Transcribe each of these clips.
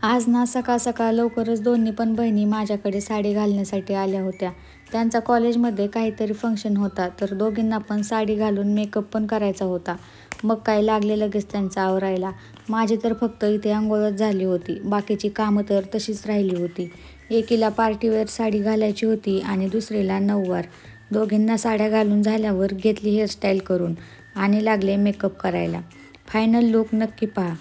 आज ना सकाळ सकाळ लवकरच दोन्ही पण बहिणी माझ्याकडे साडी घालण्यासाठी आल्या होत्या. त्यांचा कॉलेजमध्ये काहीतरी फंक्शन होता, तर दोघींना पण साडी घालून मेकअप पण करायचा होता. मग काय लागले लगेच त्यांचं आवरायला. माझी तर फक्त इथे अंघोळच झाली होती, बाकीची कामं तर तशीच राहिली होती. एकीला पार्टीवेअर साडी घालायची होती आणि दुसरीला नऊवार. दोघींना साड्या घालून झाल्यावर घेतली हेअरस्टाईल करून आणि लागले मेकअप करायला. फायनल लूक नक्की पहा.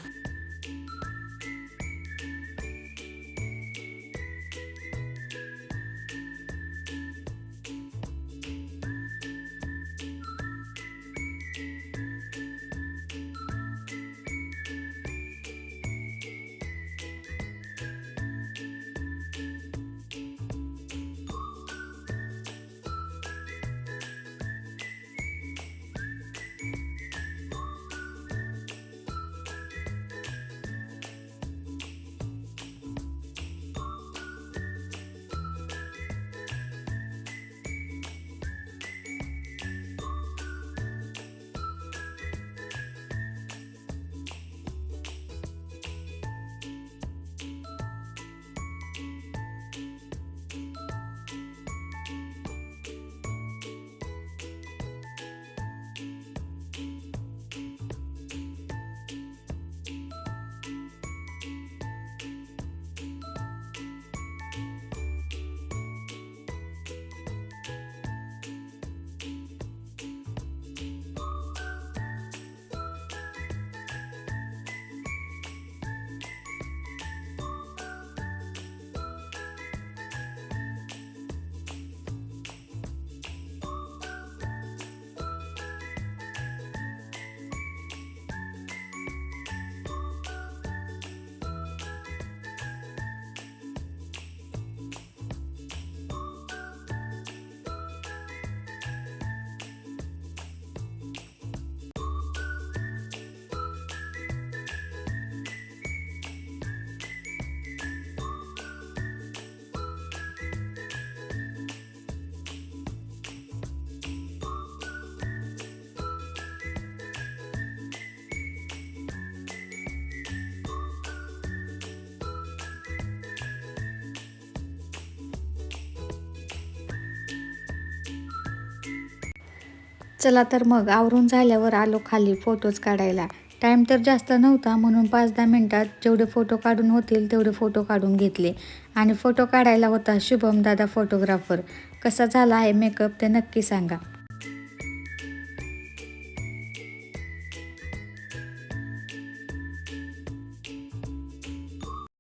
चला तर मग आवरून झाल्यावर आलो खाली फोटोज काढायला. टाईम तर जास्त नव्हता, म्हणून 5-10 मिनटात जेवढे फोटो काढून होतील तेवढे फोटो काढून घेतले. आणि फोटो काढायला होता शुभम दादा फोटोग्राफर. कसा झाला आहे मेकअप ते नक्की सांगा.